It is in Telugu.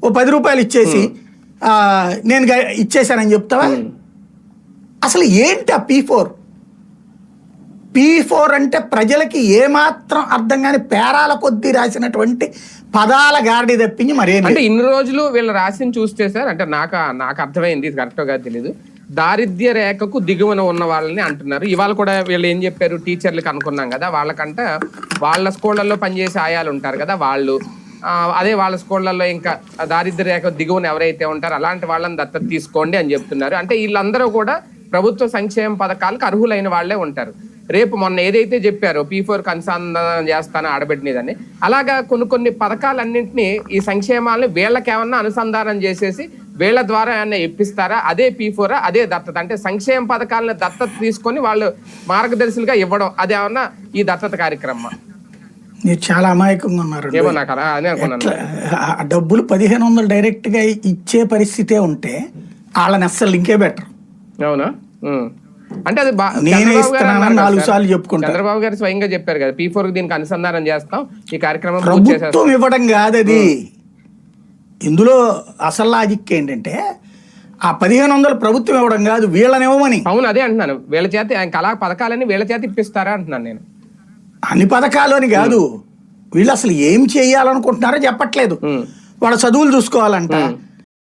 ఓ 10 రూపాయలు ఇచ్చేసి నేను ఇచ్చేసానని చెప్తావా? అసలు ఏంటి ఆ P4 అంటే ప్రజలకి ఏమాత్రం అర్థం కాని పేరాల కొద్దీ రాసినటువంటి పదాల గాడి తప్పించి మరేం అంటే ఇన్ని రోజులు వీళ్ళ రాసిన చూస్తే సార్, అంటే నాకు అర్థమైంది, కరెక్ట్గా తెలీదు, దారిద్ర్య రేఖకు దిగువన ఉన్న వాళ్ళని అంటున్నారు. ఇవాళ కూడా వీళ్ళు ఏం చెప్పారు, టీచర్లకు అనుకున్నాం కదా, వాళ్ళకంట వాళ్ళ స్కూళ్ళల్లో పనిచేసే ఆయాలు ఉంటారు కదా, వాళ్ళు అదే వాళ్ళ స్కూళ్ళల్లో ఇంకా దారిద్ర్య రేఖ దిగువన ఎవరైతే ఉంటారో అలాంటి వాళ్ళని దత్తత తీసుకోండి అని చెప్తున్నారు. అంటే వీళ్ళందరూ కూడా ప్రభుత్వ సంక్షేమ పథకాలకు అర్హులైన వాళ్లే ఉంటారు. రేపు మొన్న ఏదైతే చెప్పారో P4 అనుసంధానం చేస్తానో ఆడబెట్టినదని, అలాగా కొన్ని పథకాలన్నింటినీ ఈ సంక్షేమాలని వీళ్ళకేమన్నా అనుసంధానం చేసేసి వీళ్ళ ద్వారా ఏమన్నా ఇప్పిస్తారా? అదే P4, అదే దత్తత? అంటే సంక్షేమ పథకాలను దత్తత తీసుకొని వాళ్ళు మార్గదర్శులుగా ఇవ్వడం, అదేమన్నా ఈ దత్తత కార్యక్రమం? మీరు చాలా అమాయకంగా ఉన్నారు. ఏమో నాకు అలా అదే అనుకున్నాను. డబ్బులు 1500 డైరెక్ట్ గా ఇచ్చే పరిస్థితే ఉంటే వాళ్ళని అస్సలు లింకే బెటర్. అవునా? అంటే అది చంద్రబాబు గారు స్వయంగా చెప్పారు కదా, P4 దీనికి అనుసంధానం చేస్తాం, ఈ కార్యక్రమం ప్రభుత్వం ఇవ్వడం కాదు అది. ఇందులో అసలు లాజిక్ ఏంటంటే ఆ 1500 ప్రభుత్వం ఇవ్వడం కాదు, వీళ్ళని ఇవ్వమని. అవును, అదే అంటున్నాను, వీళ్ళ చేత కళా పథకాలని వీళ్ళ చేత ఇప్పిస్తారా అంటున్నాను నేను. అన్ని పథకాలు అని కాదు, వీళ్ళు అసలు ఏం చేయాలనుకుంటున్నారో చెప్పట్లేదు. వాళ్ళ చదువులు చూసుకోవాలంట,